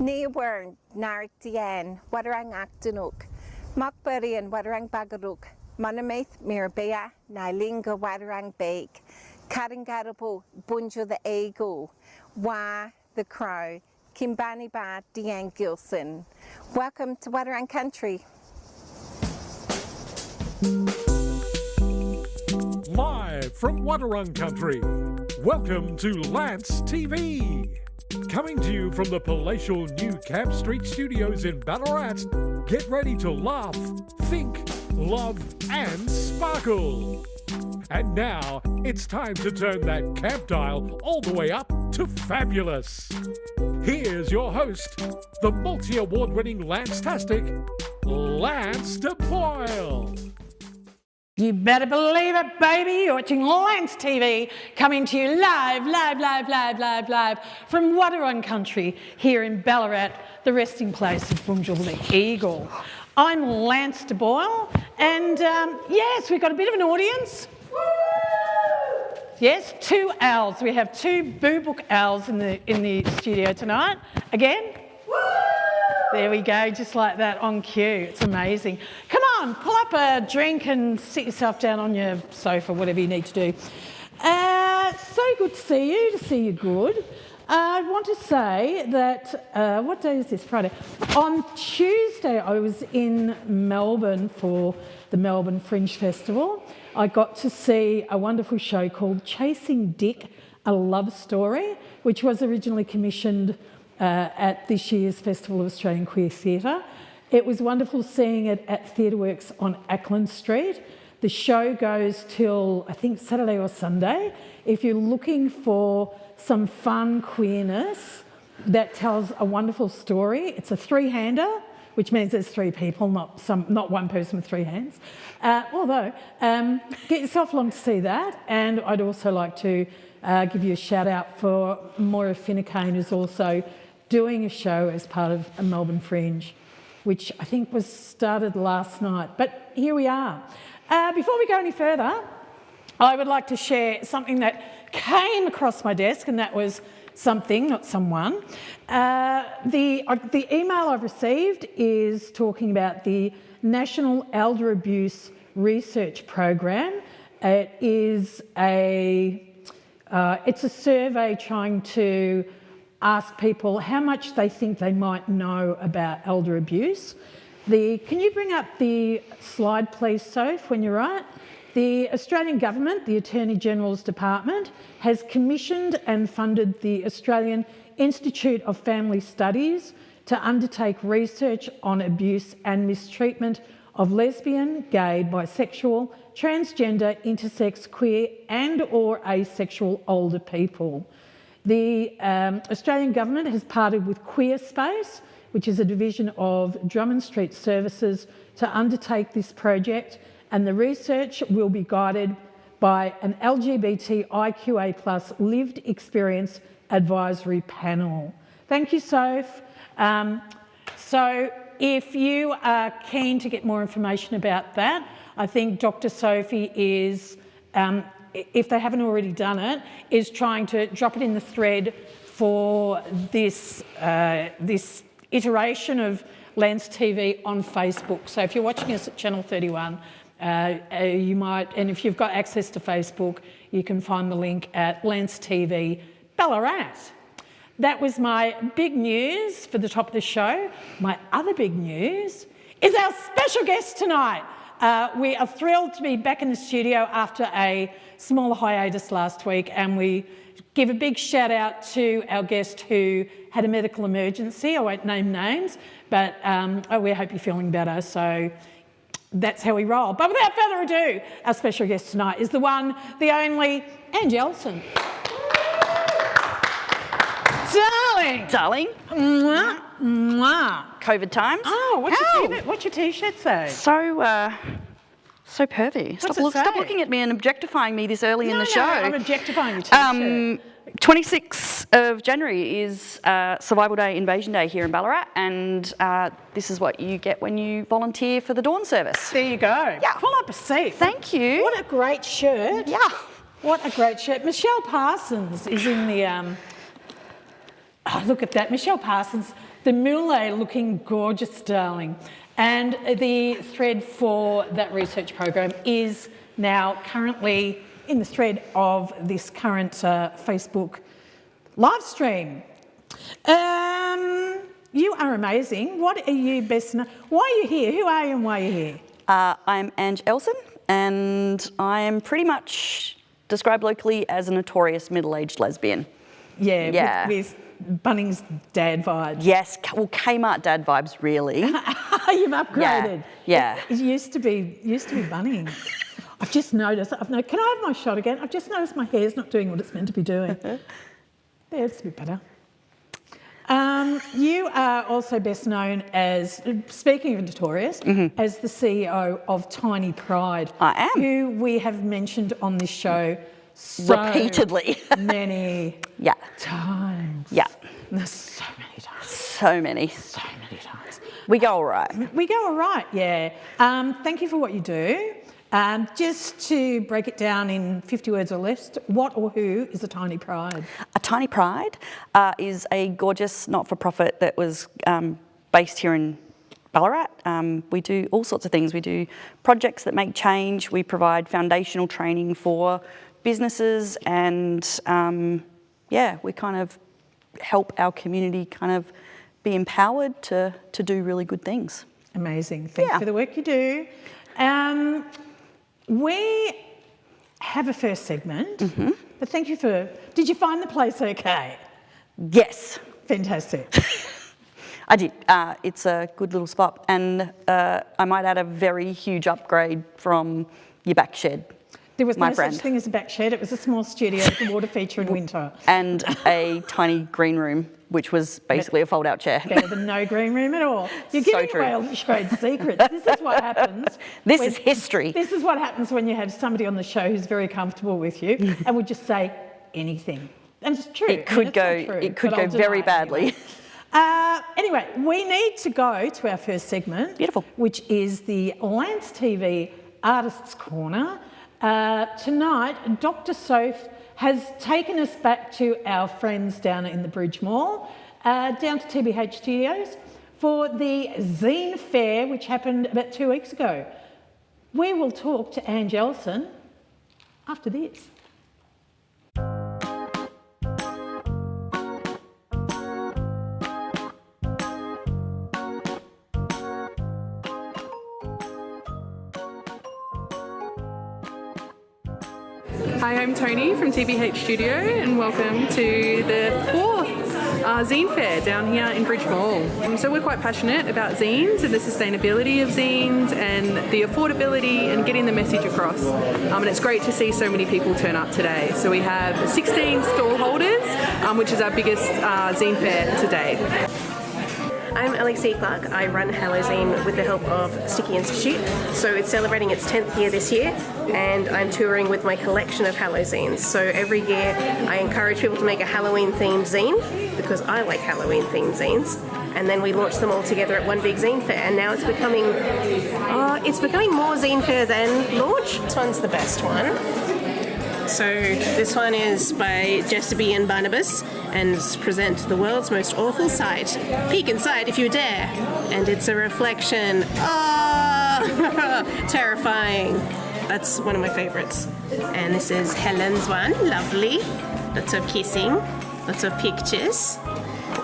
Ni wern nar dien wadrang actinuk, makbarian wadrang bagaruk, manamaith mirabea, nilinga wadrang bake, karingarabu bunjo the ego, wa the crow, kimbani ba Ange Elson. Welcome to Wadrang Country. Live from Wadrang Country, welcome to Lance TV. Coming to you from the palatial new Camp Street Studios in Ballarat, get ready to laugh, think, love and sparkle. And now, it's time to turn that camp dial all the way up to fabulous. Here's your host, the multi-award-winning Lance-tastic, Lance de Boyle. You better believe it, baby. You're watching Lance TV, coming to you live from Wadrang Country here in Ballarat, the resting place of Bunjil the Eagle. I'm Lance de Boyle, and yes, we've got a bit of an audience. Yes, two owls. We have two Boo Book owls in the studio tonight. Again. There we go, just like that on cue. It's amazing. Come on, pull up a drink and sit yourself down on your sofa, whatever you need to do. So good to see you good. I want to say that, what day is this? Friday. On Tuesday, I was in Melbourne for the Melbourne Fringe Festival. I got to see a wonderful show called Chasing Dick, a Love Story, which was originally commissioned at this year's Festival of Australian Queer Theatre. It was wonderful seeing it at TheatreWorks on Ackland Street. The show goes till, I think, Saturday or Sunday. If you're looking for some fun queerness that tells a wonderful story, it's a three-hander, which means there's three people, not one person with three hands. Although, get yourself along to see that. And I'd also like to give you a shout out for Moira Finnecane, who's also doing a show as part of a Melbourne Fringe, which I think was started last night. But here we are. Before we go any further, I would like to share something that came across my desk, and that was something, not someone. The email I've received is talking about the National Elder Abuse Research Program. It's a survey trying to ask people how much they think they might know about elder abuse. Can you bring up the slide, please, Soph, when you're right? The Australian Government, the Attorney General's Department, has commissioned and funded the Australian Institute of Family Studies to undertake research on abuse and mistreatment of lesbian, gay, bisexual, transgender, intersex, queer and or asexual older people. The Australian Government has partnered with Queer Space, which is a division of Drummond Street Services, to undertake this project, and the research will be guided by an LGBTQIA+ lived experience advisory panel. Thank you, Soph. So if you are keen to get more information about that, I think Dr. Sophie is, if they haven't already done it, is trying to drop it in the thread for this iteration of Lance TV on Facebook. So if you're watching us at Channel 31, you might, and if you've got access to Facebook, you can find the link at Lance TV Ballarat. That was my big news for the top of the show. My other big news is our special guest tonight. We are thrilled to be back in the studio after a small hiatus last week, and we give a big shout out to our guest who had a medical emergency. I won't name names, but we hope you're feeling better. So that's how we roll. But without further ado, our special guest tonight is the one, the only, Ange Elson. Darling. Mwah, mwah. COVID times. Oh, what's your t-shirt say? So pervy. Stop looking at me and objectifying me this early in the show. I'm objectifying your t-shirt. 26th of January is Survival Day, Invasion Day here in Ballarat, and this is what you get when you volunteer for the dawn service. There you go. Yeah. Pull up a seat. Thank you. What a great shirt. Yeah. What a great shirt. Michelle Parsons is in the... Oh, look at that. Michelle Parsons The Mule looking gorgeous, darling. And the thread for that research program is now currently in the thread of this current Facebook live stream. You are amazing. What are you best known? Why are you here? Who are you and why are you here? I'm Ange Elson, and I am pretty much described locally as a notorious middle-aged lesbian. Yeah. With Bunnings dad vibes. Yes, well, Kmart dad vibes, really. You've upgraded. Yeah. It used to be Bunnings. I've just noticed. Can I have my shot again? I've just noticed my hair's not doing what it's meant to be doing. There, it's a bit better. You are also best known as, speaking of notorious, as the CEO of Tiny Pride. I am. Who we have mentioned on this show so repeatedly. many times. Yeah. There's so many times. So many times. We go all right. We go all right, yeah. Thank you for what you do. Just to break it down in 50 words or less, what or who is a Tiny Pride? A Tiny Pride is a gorgeous not-for-profit that was based here in Ballarat. We do all sorts of things. We do projects that make change. We provide foundational training for businesses, and we kind of help our community kind of be empowered to do really good things. Amazing. Thank you for the work you do. We have a first segment, but thank you for... Did you find the place okay? Yes. Fantastic. I did. It's a good little spot, and I might add a very huge upgrade from your back shed. There was no such thing as a back shed. It was a small studio with a water feature in winter. And a tiny green room, which was basically a fold-out chair. Better than no green room at all. You're giving away all the trade secrets. This is what happens. This is history. This is what happens when you have somebody on the show who's very comfortable with you and would just say anything. And it's true. It could go very badly. Anyway, we need to go to our first segment. Beautiful. Which is the Lance TV Artists Corner. Tonight, Dr. Soph has taken us back to our friends down in the Bridge Mall, down to TBH Studios for the Zine Fair, which happened about 2 weeks ago. We will talk to Ange Elson after this. Hi, I'm Tony from TBH Studio, and welcome to the 4th Zine Fair down here in Bridge Mall. So we're quite passionate about zines and the sustainability of zines and the affordability and getting the message across. And it's great to see so many people turn up today. So we have 16 stall holders, which is our biggest zine fair to date. I'm Alexia Clark. I run Hallozine with the help of Sticky Institute. So it's celebrating its 10th year this year, and I'm touring with my collection of Hallozines. So every year I encourage people to make a Halloween-themed zine, because I like Halloween-themed zines. And then we launch them all together at one big zine fair, and now it's becoming more zine fair than launch. This one's the best one. So this one is by Jester B and Barnabas, and present the world's most awful sight. Peek inside if you dare. And it's a reflection. Oh, terrifying. That's one of my favorites. And this is Helen's one, lovely. Lots of kissing, lots of pictures.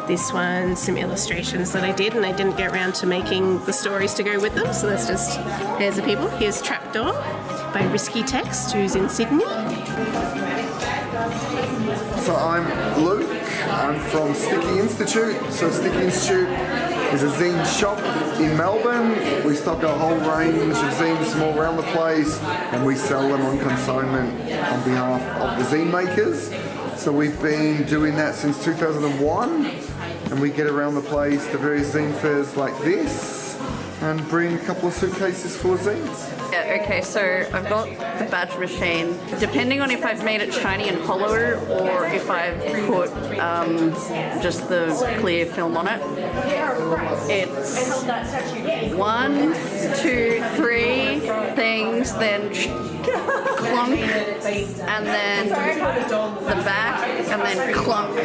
This one, some illustrations that I did, and I didn't get around to making the stories to go with them, so that's just, here's the people. Here's Trapdoor by Risky Text, who's in Sydney. So I'm Luke, I'm from Sticky Institute. So Sticky Institute is a zine shop in Melbourne. We stock a whole range of zines from all around the place, and we sell them on consignment on behalf of the zine makers. So we've been doing that since 2001, and we get around the place to various zine fairs like this and bring a couple of suitcases full of zines. Yeah, okay, so I've got the badge machine. Depending on if I've made it shiny and hollow or if I've put just the clear film on it, it's 1, 2, 3 things, then clunk, and then the back, and then clunk.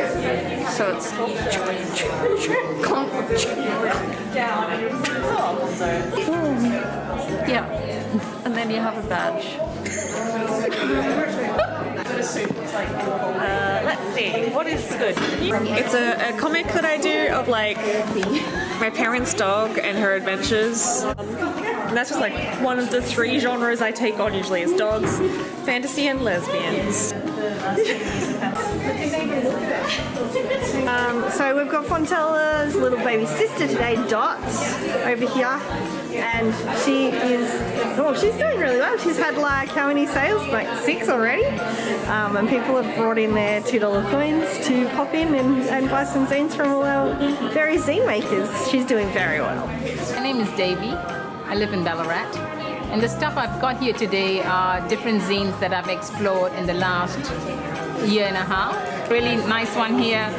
So it's clunk. Yeah, and then you have a badge. Let's see, what is good? It's a comic that I do of like my parents' dog and her adventures. And that's just like one of the 3 genres I take on usually is dogs, fantasy and lesbians. So we've got Fontella's little baby sister today, Dot, over here. And she is, she's doing really well. She's had like how many sales? Like 6 already. And people have brought in their $2 coins to pop in and buy some zines from all our various zine makers. She's doing very well. My name is Davy. I live in Ballarat. And the stuff I've got here today are different zines that I've explored in the last year and a half. Really nice one here,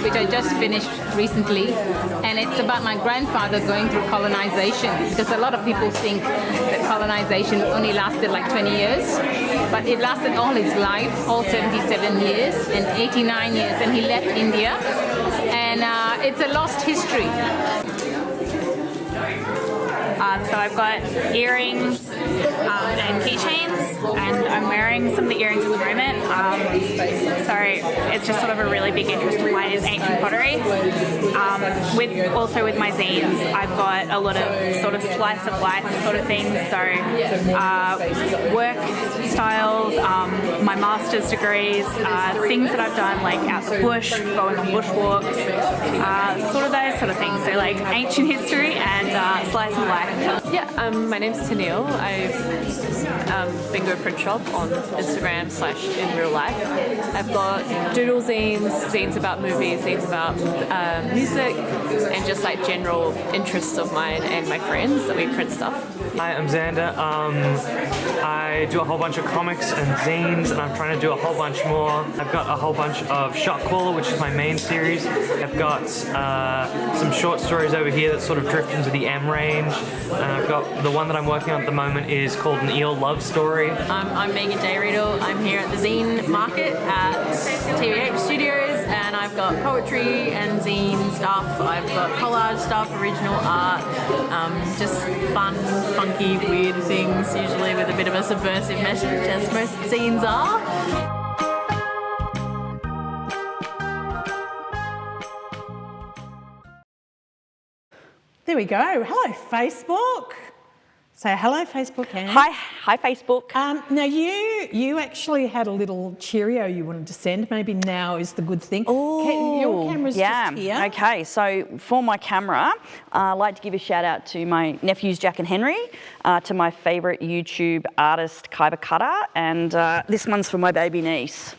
which I just finished recently, and it's about my grandfather going through colonization, because a lot of people think that colonization only lasted like 20 years, but it lasted all his life, all 77 years and 89 years, and he left India, and it's a lost history. So I've got earrings and keychains, and I'm wearing some of the earrings at the moment. So it's just sort of a really big interest of mine is ancient pottery. Also with my zines, I've got a lot of sort of slice of life sort of things. So work styles, my master's degrees, things that I've done like out the bush, going on bushwalks, sort of those sort of things. So like ancient history and slice of life. Yeah, my name's Tanil. I've been to a print shop on Instagram / in real life. I've got doodle zines, zines about movies, zines about music, and just like general interests of mine and my friends that we print stuff. Hi, I'm Xander. I do a whole bunch of comics and zines, and I'm trying to do a whole bunch more. I've got a whole bunch of Shot Caller, which is my main series. I've got some short stories over here that sort of drift into the M range. And I've got the one that I'm working on at the moment is called An Eel Love Story. I'm Megan Dayriddle. I'm here at the zine market at TVH Studios, and I've got poetry and zine stuff. I've got collage stuff, original art, just fun, funky, weird things, usually with a bit of a subversive message, as most zines are. There we go. Hello, Facebook. Say hello, Facebook. Anne. Hi, Facebook. Now you actually had a little cheerio you wanted to send. Maybe now is the good thing. Oh, your camera's just here. Okay, so for my camera, I'd like to give a shout out to my nephews Jack and Henry, to my favourite YouTube artist Kaiba Cutter, and this one's for my baby niece.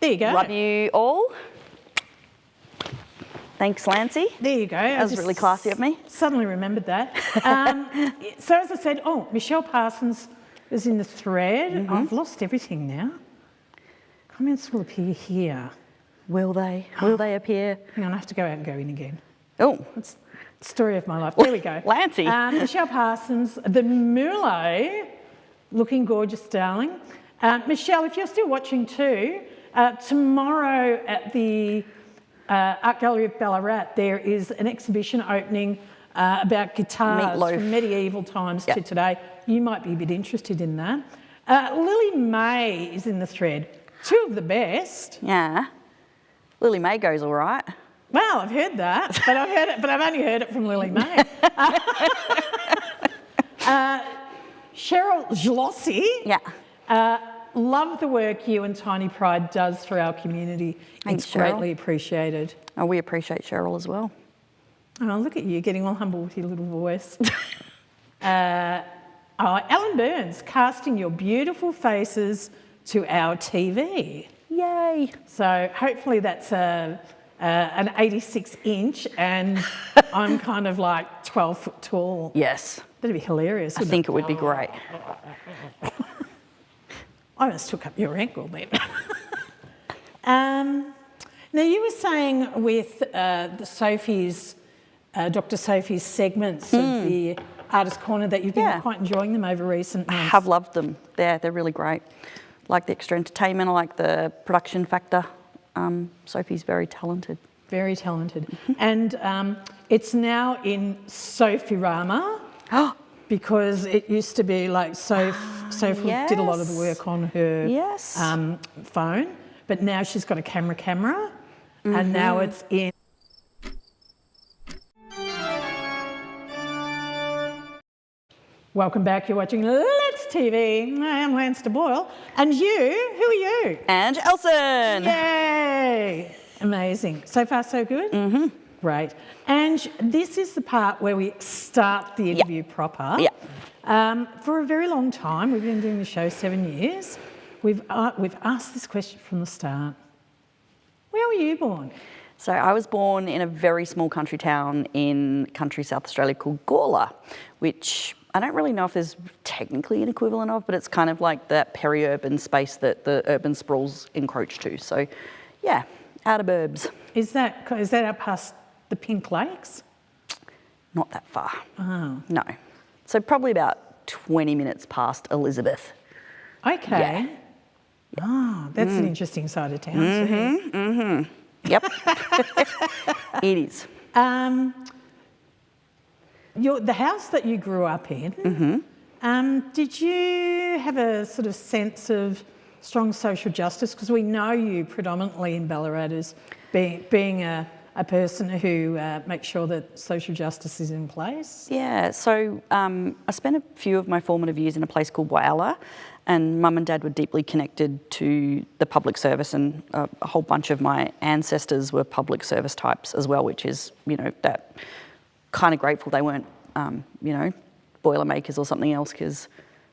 There you go. Love you all. Thanks, Lancy. There you go. That was really classy of me. Suddenly remembered that. So as I said, Michelle Parsons is in the thread. Mm-hmm. I've lost everything now. Comments will appear here. Will they? Will they appear? Hang on, I have to go out and go in again. Oh. That's the story of my life. There we go. Lancy. Michelle Parsons, the Mulot, looking gorgeous, darling. Michelle, if you're still watching too, tomorrow at the Art Gallery of Ballarat, there is an exhibition opening about guitars from medieval times to today. You might be a bit interested in that. Lily May is in the thread. 2 of the best. Yeah. Lily May goes all right. Well, I've heard that, but I've only heard it from Lily May. Cheryl Jlossi. Yeah. Love the work you and Tiny Pride does for our community. Thanks, it's greatly appreciated. Oh, we appreciate Cheryl as well. Oh, look at you getting all humble with your little voice. Alan Burns, casting your beautiful faces to our TV. Yay. So hopefully that's an 86 inch and I'm kind of like 12 foot tall. Yes. That'd be hilarious. I think it would be great. I almost took up your ankle then. Now, you were saying with Dr. Sophie's segments of the Artist Corner that you've been quite enjoying them over recent months. I have loved them. They're really great. I like the extra entertainment. I like the production factor. Sophie's very talented. Very talented. And it's now in Sophie-rama because it used to be like Sophie did a lot of the work on her phone, but now she's got a camera and now it's in. Welcome back. You're watching Let's TV. I am Lance de Boyle. And you, who are you? Ange Elson. Yay! Amazing. So far, so good? Mm-hmm. Great. Ange, this is the part where we start the interview proper. Yeah. For a very long time, we've been doing the show 7 years. We've asked this question from the start. Where were you born? So I was born in a very small country town in country South Australia called Gawler, which I don't really know if there's technically an equivalent of, but it's kind of like that peri-urban space that the urban sprawls encroach to. So, yeah, out of burbs. Is that out past the Pink Lakes? Not that far. Oh. No. So probably about 20 minutes past Elizabeth. Okay. Yeah. Oh, that's an interesting side of town too. Mm-hmm. Yep. It is. The house that you grew up in, did you have a sort of sense of strong social justice? Because we know you predominantly in Ballarat as being a person who makes sure that social justice is in place. Yeah, so I spent a few of my formative years in a place called Whyalla, and Mum and Dad were deeply connected to the public service, and a whole bunch of my ancestors were public service types as well, which is, that kind of grateful they weren't, Boilermakers or something else, because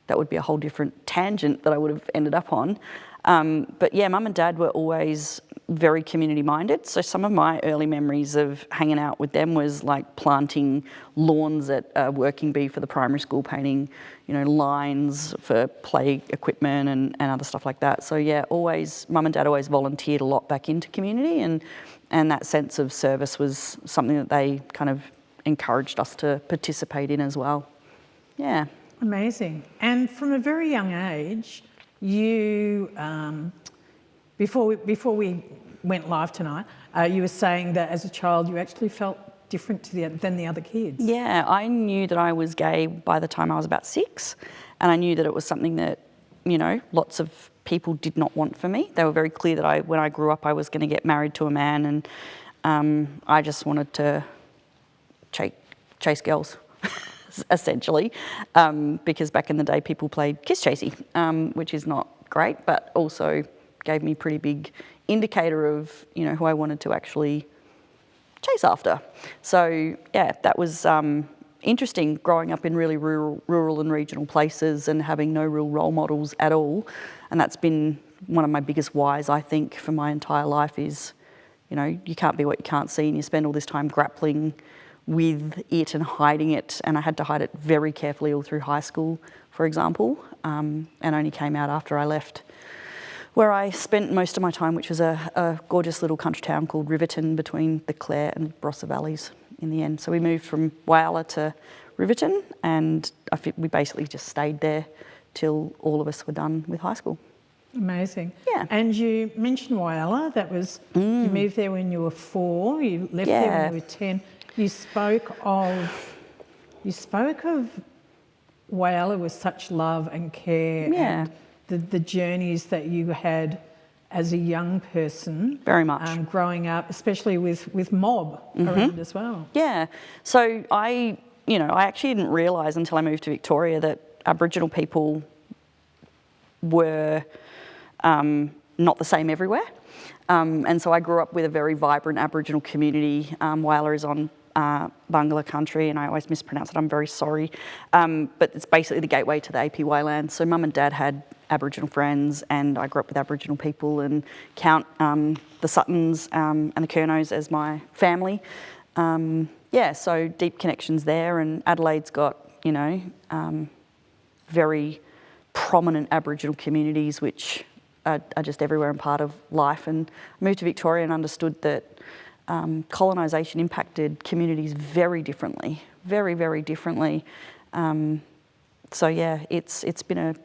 that would be a whole different tangent that I would have ended up on. But yeah, Mum and Dad were always very community minded. So some of my early memories of hanging out with them was like planting lawns at Working Bee for the primary school, painting, lines for play equipment and other stuff like that. So yeah, Mum and Dad always volunteered a lot back into community, and that sense of service was something that they kind of encouraged us to participate in as well. Yeah. Amazing. And from a very young age, you, before we went live tonight, you were saying that as a child you actually felt different than the other kids. Yeah, I knew that I was gay by the time I was about 6, and I knew that it was something that, lots of people did not want for me. They were very clear that when I grew up I was going to get married to a man, and I just wanted to chase girls. Essentially, because back in the day people played kiss chasey, which is not great, but also gave me a pretty big indicator of who I wanted to actually chase after. So yeah, that was interesting, growing up in really rural and regional places and having no real role models at all. And that's been one of my biggest whys, I think, for my entire life is, you can't be what you can't see, and you spend all this time grappling with it and hiding it, and I had to hide it very carefully all through high school, for example, and only came out after I left where I spent most of my time, which was a gorgeous little country town called Riverton between the Clare and Barossa valleys in the end. So we moved from Whyalla to Riverton, and we basically just stayed there till all of us were done with high school. Amazing. Yeah. And you mentioned Whyalla, that was, you moved there when you were 4, you left there when you were 10. You spoke of Whyalla with such love and care, and the journeys that you had as a young person. Very much. Growing up, especially with mob around as well. Yeah. So I actually didn't realise until I moved to Victoria that Aboriginal people were not the same everywhere. And so I grew up with a very vibrant Aboriginal community. Whyalla is on Bangla country, and I always mispronounce it, I'm very sorry, but it's basically the gateway to the APY land. So Mum and Dad had Aboriginal friends, and I grew up with Aboriginal people and count the Suttons and the Kernos as my family. So deep connections there, and Adelaide's got you know, very prominent Aboriginal communities which are just everywhere and part of life. And I moved to Victoria and understood that colonisation impacted communities very differently, very, very differently. So yeah, it's been a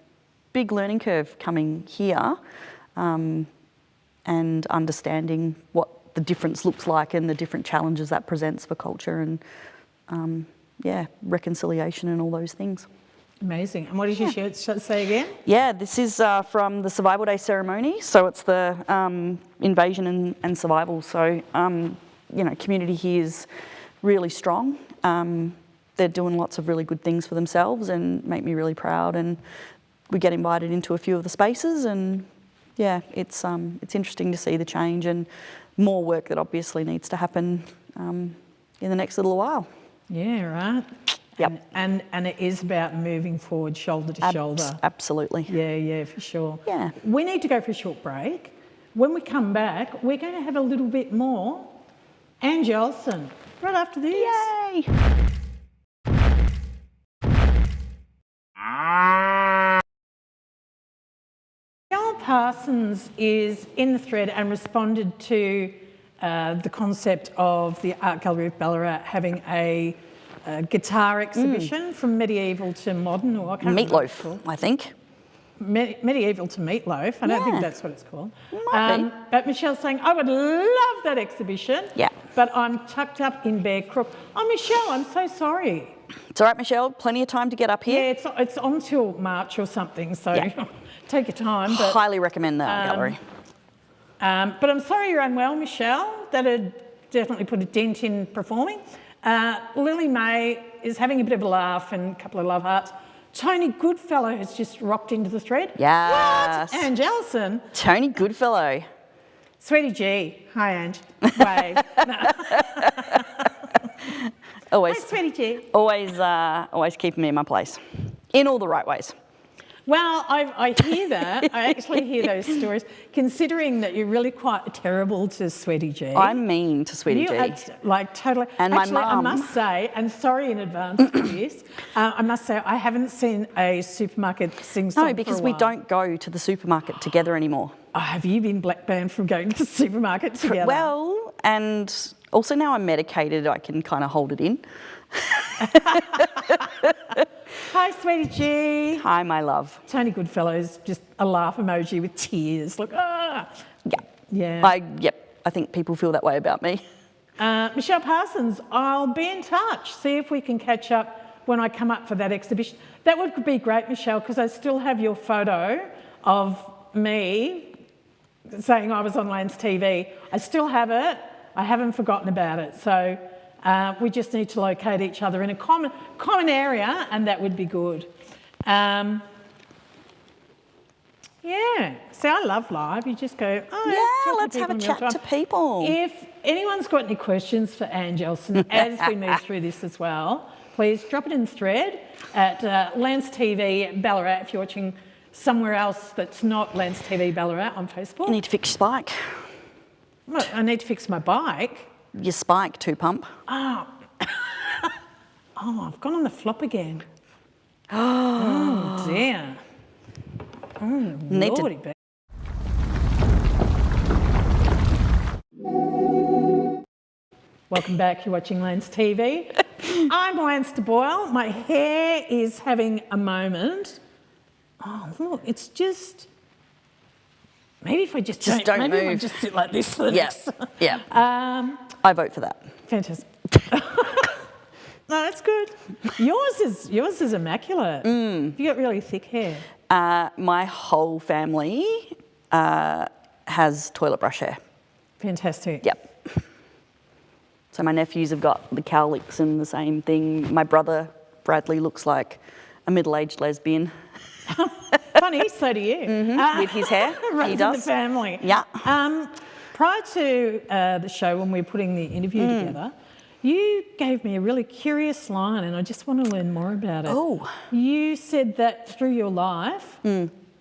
big learning curve coming here and understanding what the difference looks like and the different challenges that presents for culture and yeah, reconciliation and all those things. Amazing. And what did your shirt say again? Yeah, this is from the Survival Day ceremony. So it's the invasion and survival. So, you know, community here is really strong. They're doing lots of really good things for themselves and make me really proud. And we get invited into a few of the spaces, and yeah, it's interesting to see the change and more work that obviously needs to happen in the next little while. Yeah, right. Yep. And it is about moving forward shoulder to shoulder. Absolutely. Yeah, for sure. Yeah. We need to go for a short break. When we come back, we're going to have a little bit more Ange Elson right after this. Yay! Michelle Parsons is in the thread and responded to the concept of the Art Gallery of Ballarat having a guitar exhibition from medieval to modern, or I can't remember what it's called. Meatloaf, I think. Medieval to meatloaf. I don't think that's what it's called. Might be. But Michelle's saying, I would love that exhibition. Yeah. But I'm tucked up in Bear Crook. Oh, Michelle, I'm so sorry. It's all right, Michelle. Plenty of time to get up here. Yeah, it's on till March or something, so take your time. But, highly recommend that gallery. But I'm sorry you're unwell, Michelle. That'd definitely put a dent in performing. Lily May is having a bit of a laugh and a couple of love hearts. Tony Goodfellow has just rocked into the thread. Yes. What? Ange Elson. Tony Goodfellow. Sweetie G. Hi, Ange. Wave. Always. Hi, Sweetie G. Always keeping me in my place. In all the right ways. Well, I hear that. I actually hear those stories, considering that you're really quite terrible to Sweetie G. I'm mean to Sweetie G. Like, totally. And actually, my mum. I must say, and sorry in advance for this, I must say I haven't seen a supermarket sing song. No, because we don't go to the supermarket together anymore. Oh, have you been black banned from going to the supermarket together? Well, and also now I'm medicated, I can kind of hold it in. Hi, Sweetie G. Hi, my love. Tony Goodfellow's just a laugh emoji with tears. Look, Yeah. I think people feel that way about me. Michelle Parsons, I'll be in touch. See if we can catch up when I come up for that exhibition. That would be great, Michelle, because I still have your photo of me saying I was on Lance TV. I still have it. I haven't forgotten about it. So we just need to locate each other in a common area, and that would be good. Yeah. See, I love live. You just go, let's have a chat to people. If anyone's got any questions for Ange Elson as we move through this as well, please drop it in the thread at Lance TV Ballarat if you're watching somewhere else that's not Lance TV Ballarat on Facebook. You need to fix your spike. Well, I need to fix my bike. Your spike, 2-pump. Oh. I've gone on the flop again. Oh, dear. Lordy. Welcome back, you're watching Lance TV. I'm Lance de Boyle. My hair is having a moment. Oh, look, it's just... Maybe if I just don't move. Maybe I'll just sit like this for the next... Yeah. I vote for that. Fantastic. No, that's good. Yours is immaculate. You got really thick hair. My whole family has toilet brush hair. Fantastic. Yep. So my nephews have got the cowlicks and the same thing. My brother, Bradley, looks like a middle-aged lesbian. Funny, so do you. With his hair, he does. In the family. Yeah. Prior to the show, when we were putting the interview together, you gave me a really curious line, and I just want to learn more about it. Oh. You said that through your life,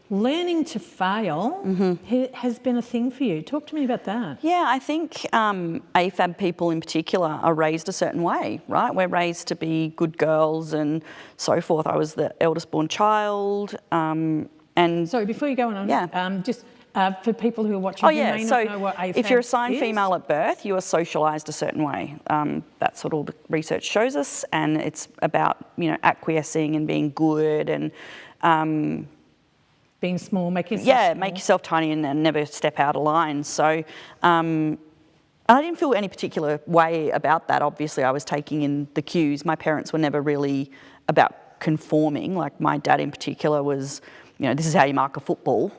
learning to fail has been a thing for you. Talk to me about that. Yeah, I think AFAB people in particular are raised a certain way, right? We're raised to be good girls and so forth. I was the eldest born child. And sorry, before you go on, just for people who are watching, who may not know what AFAB if you're assigned is. female at birth, you are socialised a certain way. That's what all the research shows us, and it's about, you know, acquiescing and being good and being small, make yourself small. make yourself tiny and never step out of line. So, and I didn't feel any particular way about that. Obviously, I was taking in the cues. My parents were never really about conforming. Like my dad in particular was, you know, this is how you mark a football,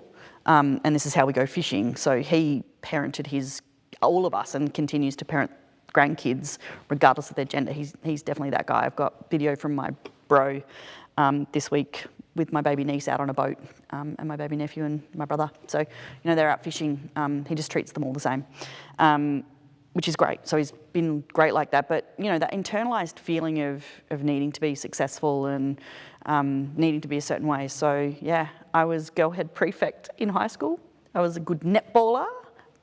and this is how we go fishing. So he parented all of us and continues to parent grandkids regardless of their gender. He's definitely that guy. I've got video from my bro this week with my baby niece out on a boat, and my baby nephew and my brother. So, you know, they're out fishing. He just treats them all the same, which is great. So he's been great like that. But, you know, that internalised feeling of needing to be successful and needing to be a certain way. So, yeah, I was girl head prefect in high school. I was a good netballer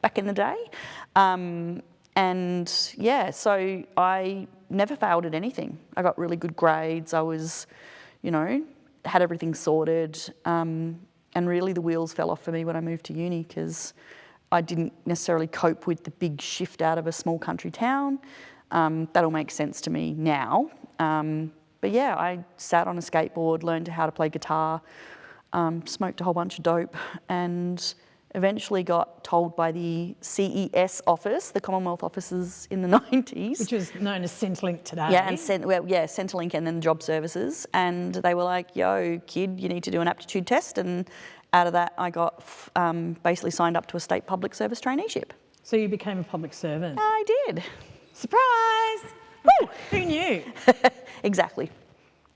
back in the day. And, yeah, so I never failed at anything. I got really good grades. I was, you know, had everything sorted, and really the wheels fell off for me when I moved to uni because I didn't necessarily cope with the big shift out of a small country town. That'll make sense to me now. But yeah, I sat on a skateboard, learned how to play guitar, smoked a whole bunch of dope, and eventually got told by the CES office, the Commonwealth offices in the 90s. Which is known as Centrelink today. Yeah, and Centrelink and then the Job Services. And they were like, yo, kid, you need to do an aptitude test. And out of that, I got basically signed up to a state public service traineeship. So you became a public servant? I did. Surprise! Woo! Who knew? Exactly.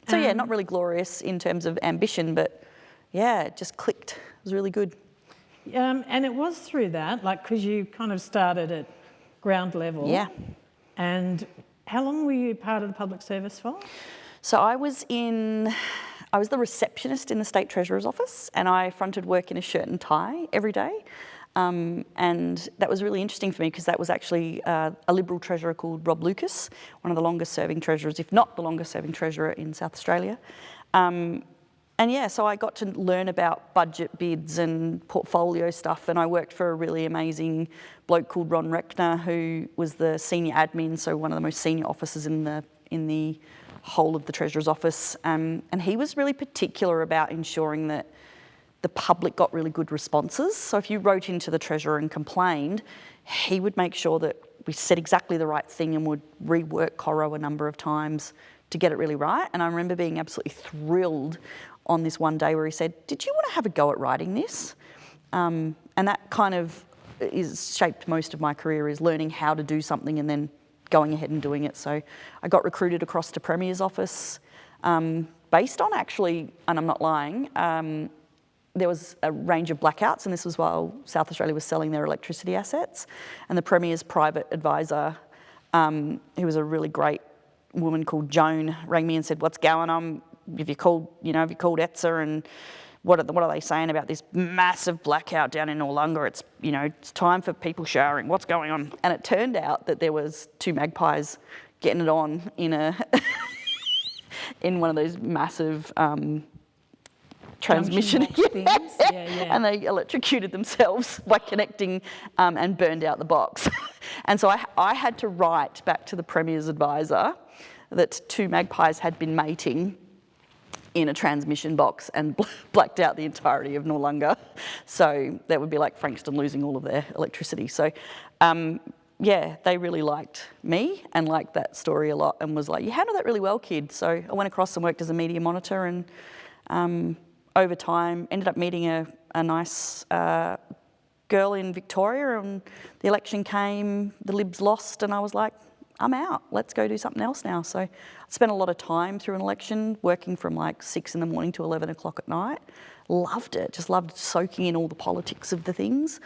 So yeah, not really glorious in terms of ambition, but yeah, it just clicked. It was really good. And it was through that, like, because you kind of started at ground level. Yeah. And how long were you part of the public service for? So I was the receptionist in the State Treasurer's office, and I fronted work in a shirt and tie every day. And that was really interesting for me because that was actually a Liberal treasurer called Rob Lucas, one of the longest serving treasurers, if not the longest serving treasurer in South Australia. And yeah, so I got to learn about budget bids and portfolio stuff, and I worked for a really amazing bloke called Ron Reckner, who was the senior admin, so one of the most senior officers in the whole of the Treasurer's office. And he was really particular about ensuring that the public got really good responses. So if you wrote into the Treasurer and complained, he would make sure that we said exactly the right thing and would rework Coro a number of times to get it really right. And I remember being absolutely thrilled on this one day where he said, did you want to have a go at writing this? And that kind of is shaped most of my career, is learning how to do something and then going ahead and doing it. So I got recruited across to Premier's office based on actually, and I'm not lying, there was a range of blackouts, and this was while South Australia was selling their electricity assets. And the Premier's private advisor, who was a really great woman called Joan, rang me and said, what's going on? Have you called ETSA, and what are they saying about this massive blackout down in Noarlunga? It's time for people showering. What's going on? And it turned out that there was two magpies getting it on in in one of those massive transmission things. Yeah. And they electrocuted themselves by connecting and burned out the box. And so I had to write back to the Premier's advisor that two magpies had been mating in a transmission box and blacked out the entirety of Noarlunga. So that would be like Frankston losing all of their electricity. So yeah, they really liked me and liked that story a lot and was like, you handled that really well, kid. So I went across and worked as a media monitor, and over time ended up meeting a nice girl in Victoria, and the election came, the Libs lost, and I was like, I'm out, let's go do something else now. So I spent a lot of time through an election working from like 6 in the morning to 11 o'clock at night. Loved it, just loved soaking in all the politics of the things.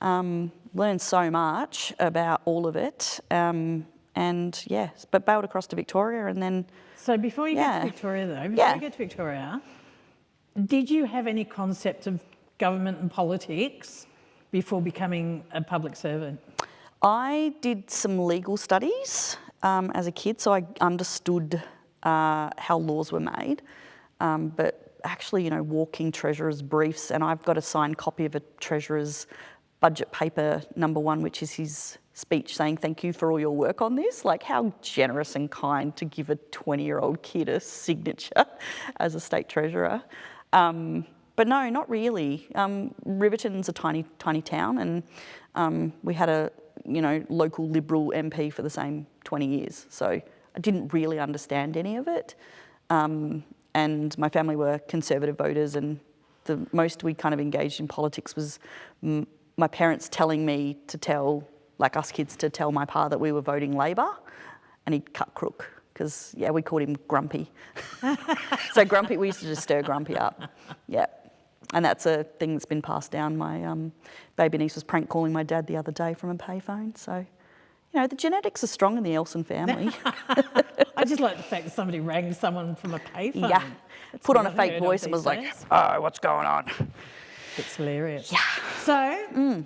Learned so much about all of it. And yeah, but bailed across to Victoria and then... So before you get to Victoria though, before you get to Victoria, Did you have any concept of government and politics before becoming a public servant? I did some legal studies as a kid, so I understood how laws were made. But actually, you know, walking treasurer's briefs, and I've got a signed copy of a treasurer's budget paper #1, which is his speech saying thank you for all your work on this. Like, how generous and kind to give a 20-year-old kid a signature as a state treasurer. But no, not really. Riverton's a tiny town, and we had a local Liberal MP for the same 20 years. So I didn't really understand any of it. And my family were Conservative voters, and the most we kind of engaged in politics was my parents telling me to tell, like us kids, to tell my pa that we were voting Labor, and he'd cut crook, because, yeah, we called him Grumpy. So Grumpy, we used to just stir Grumpy up. Yeah. And that's a thing that's been passed down. My baby niece was prank calling my dad the other day from a payphone. So, you know, the genetics are strong in the Elson family. I just like the fact that somebody rang someone from a payphone. Yeah. Put on a fake voice and was like, oh, what's going on? It's hilarious. Yeah. So,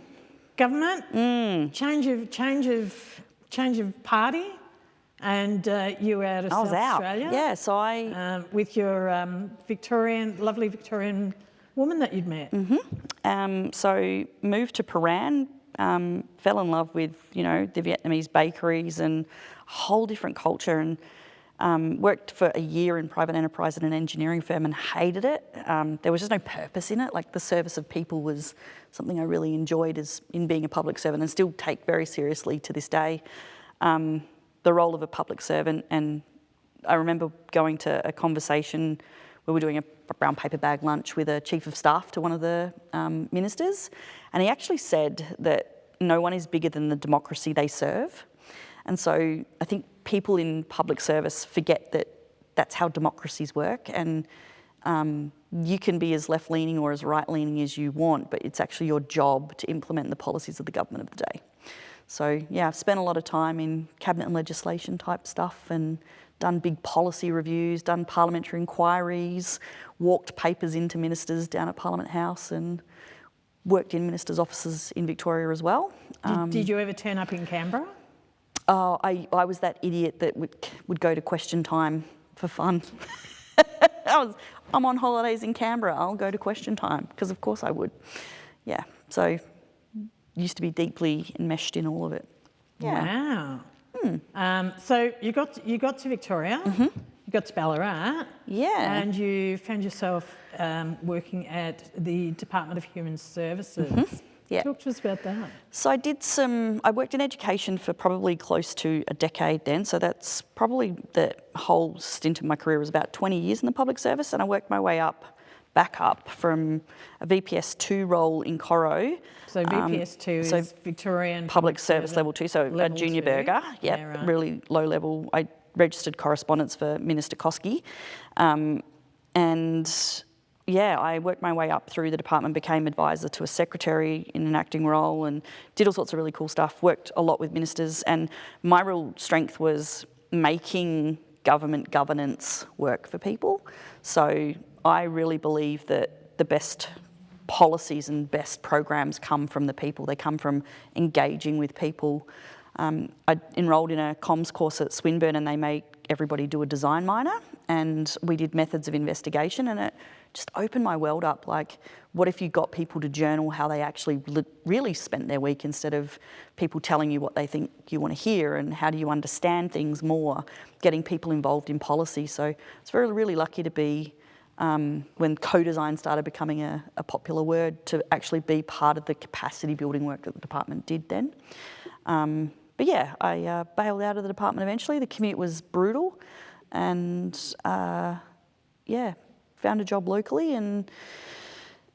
government, change of party, and you were out of South Australia. Yeah, so I... with your lovely Victorian woman that you'd met. So moved to Paran, fell in love with, you know, the Vietnamese bakeries and a whole different culture, and worked for a year in private enterprise at an engineering firm and hated it. There was just no purpose in it. Like, the service of people was something I really enjoyed in being a public servant, and still take very seriously to this day. The role of a public servant, and I remember going to a conversation where we were doing a brown paper bag lunch with a chief of staff to one of the ministers, and he actually said that no one is bigger than the democracy they serve. And so I think people in public service forget that that's how democracies work, and you can be as left-leaning or as right-leaning as you want, but it's actually your job to implement the policies of the government of the day. So yeah, I've spent a lot of time in cabinet and legislation type stuff, and done big policy reviews, done parliamentary inquiries, walked papers into ministers down at Parliament House, and worked in ministers' offices in Victoria as well. Did you ever turn up in Canberra? Oh, I was that idiot that would go to question time for fun. I'm on holidays in Canberra, I'll go to question time, because of course I would. Yeah, so used to be deeply enmeshed in all of it. Yeah. Wow. So you got to Victoria, you got to Ballarat, and you found yourself working at the Department of Human Services. Yeah. Talk to us about that. So I worked in education for probably close to a decade then, so that's probably the whole stint of my career was about 20 years in the public service, and I worked my way back up from a VPS 2 role in Coro. So VPS 2 is Victorian Public Service Level 2, so a junior burger. Yeah, right. Really low level. I registered correspondence for Minister Koski. And yeah, I worked my way up through the department, became advisor to a secretary in an acting role, and did all sorts of really cool stuff, worked a lot with ministers, and my real strength was making government governance work for people. So I really believe that the best policies and best programs come from the people. They come from engaging with people. I enrolled in a comms course at Swinburne, and they made everybody do a design minor, and we did methods of investigation, and it just opened my world up. Like, what if you got people to journal how they actually really spent their week, instead of people telling you what they think you want to hear, and how do you understand things more, getting people involved in policy. So I was really lucky to be, when co-design started becoming a popular word, to actually be part of the capacity building work that the department did then. But yeah, I bailed out of the department eventually. The commute was brutal, and yeah, found a job locally, and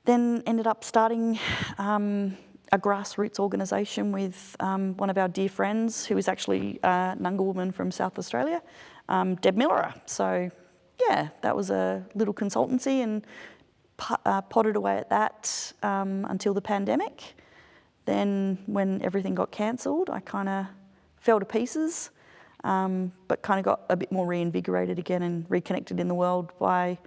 then ended up starting a grassroots organisation with one of our dear friends, who is actually a Nunga woman from South Australia, Deb Millerer. So yeah, that was a little consultancy, and potted away at that until the pandemic. Then when everything got cancelled, I kind of fell to pieces, but kind of got a bit more reinvigorated again and reconnected in the world by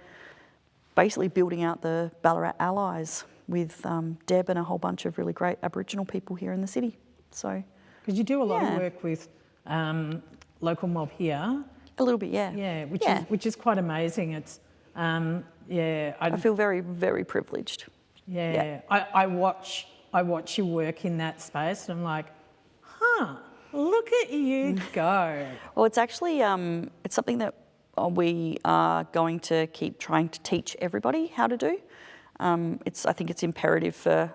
basically building out the Ballarat Allies with Deb and a whole bunch of really great Aboriginal people here in the city. So, because you do a lot of work with local mob here. A little bit, yeah. Yeah, which is quite amazing. It's I feel very, very privileged. Yeah. I watch you work in that space, and I'm like, look at you go. Well, it's actually it's something that we are going to keep trying to teach everybody how to do. I think it's imperative for,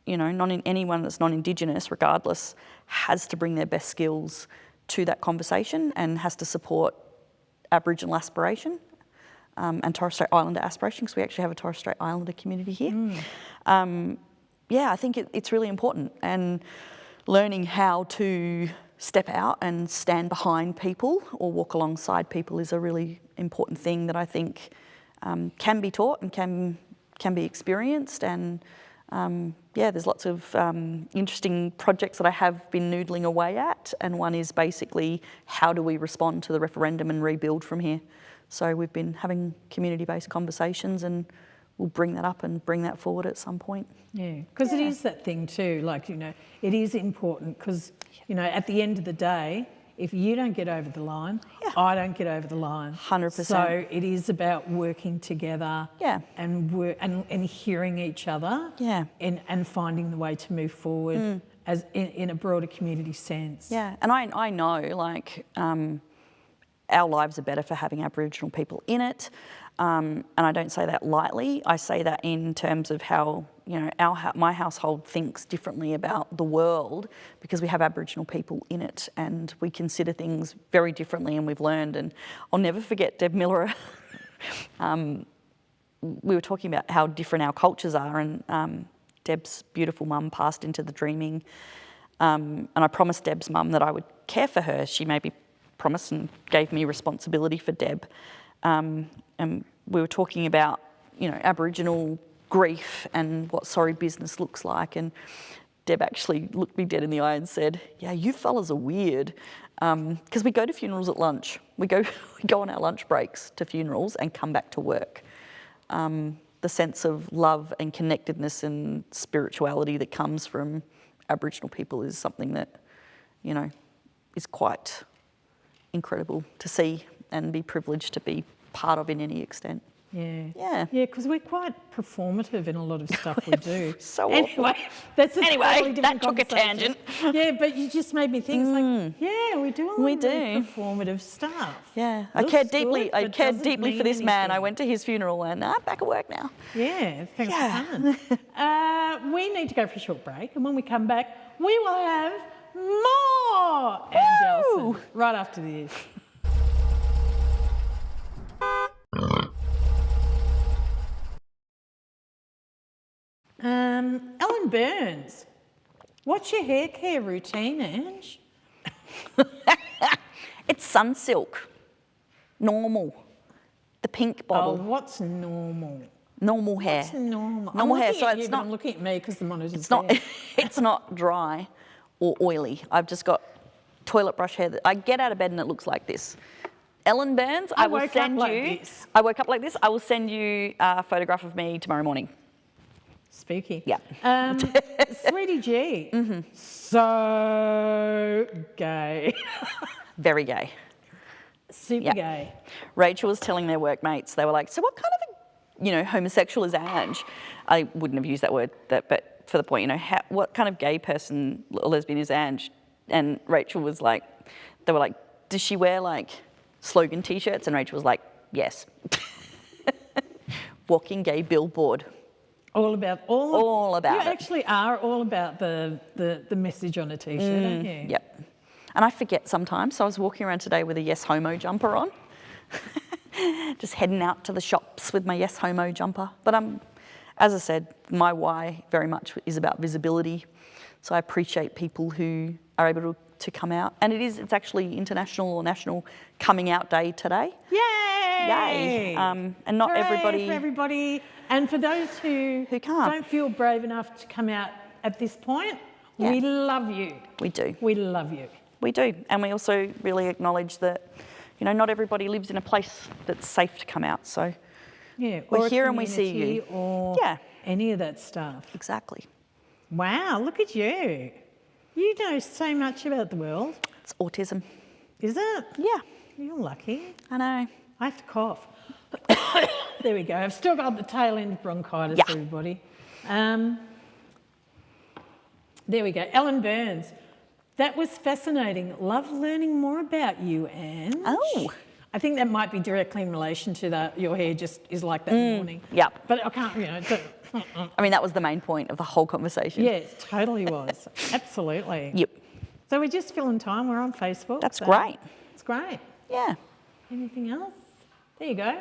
anyone that's non-Indigenous, regardless, has to bring their best skills to that conversation and has to support Aboriginal aspiration and Torres Strait Islander aspiration, because we actually have a Torres Strait Islander community here. I think it's really important, and learning how to step out and stand behind people or walk alongside people is a really important thing that I think can be taught and can be experienced. And there's lots of interesting projects that I have been noodling away at, and one is basically how do we respond to the referendum and rebuild from here. So we've been having community-based conversations, and we'll bring that up and bring that forward at some point. Yeah, because it is that thing too, it is important because, at the end of the day, if you don't get over the line, I don't get over the line. 100%. So it is about working together and hearing each other and finding the way to move forward as in a broader community sense. Yeah, and I know, our lives are better for having Aboriginal people in it. And I don't say that lightly. I say that in terms of how, my household thinks differently about the world because we have Aboriginal people in it, and we consider things very differently, and we've learned. And I'll never forget Deb Miller. We were talking about how different our cultures are, and Deb's beautiful mum passed into the dreaming. And I promised Deb's mum that I would care for her. She maybe promised and gave me responsibility for Deb. And we were talking about, Aboriginal grief and what sorry business looks like. And Deb actually looked me dead in the eye and said, "Yeah, you fellas are weird." Because we go to funerals at lunch. We go on our lunch breaks to funerals and come back to work. The sense of love and connectedness and spirituality that comes from Aboriginal people is something that, is quite incredible to see and be privileged to be part of in any extent. Yeah, because we're quite performative in a lot of stuff we do. So anyway, that's a totally different that took a tangent. Yeah, but you just made me think. We do a lot of really performative stuff. Yeah, I cared deeply. I cared deeply for this man. I went to his funeral, and back at work now. Yeah, thanks for coming. We need to go for a short break, and when we come back, we will have more Ange Elson right after this. Ellen Burns, what's your hair care routine, Ange? It's Sunsilk. Normal. The pink bottle. Oh, what's normal? Normal hair. What's normal? Normal hair. So it's not. I'm looking at me because the monitor's It's not. It's not dry or oily. I've just got toilet brush hair that I get out of bed and it looks like this. Ellen Burns, I will send you. I woke up like this. I will send you a photograph of me tomorrow morning. Spooky. Yeah. Sweetie G. So gay. Very gay. Super gay. Rachel was telling their workmates, they were like, "So what kind of a, homosexual is Ange?" I wouldn't have used that word, but for the point, what kind of gay person or lesbian is Ange? And Rachel was like, they were like, "Does she wear like slogan T-shirts?" And Rachel was like, "Yes." Walking gay billboard. All about it. You actually are all about the message on a T-shirt, aren't you? Yep. And I forget sometimes. So I was walking around today with a Yes Homo jumper on. Just heading out to the shops with my Yes Homo jumper. But as I said, my why very much is about visibility. So I appreciate people who are able to come out. And it's actually International or National Coming Out Day today. Yay! And not Hooray for everybody. And for those who can't, don't feel brave enough to come out at this point, we love you. We do. We love you. We do. And we also really acknowledge that, not everybody lives in a place that's safe to come out. So Yeah, We're or a here and we see community you. Or Yeah. any of that stuff. Exactly. Wow, look at you. You know so much about the world. It's autism. Is it? Yeah. You're lucky. I know. I have to cough. There we go. I've still got the tail end of bronchitis, Yeah. everybody. There we go. Ellen Burns. That was fascinating. Love learning more about you, Ange. Oh. I think that might be directly in relation to that. Your hair just is like that in the morning. Yep. But I can't, I mean, that was the main point of the whole conversation. Yeah, it totally was. Absolutely. Yep. So we're just filling time. We're on Facebook. That's so great. It's great. Yeah. Anything else? There you go.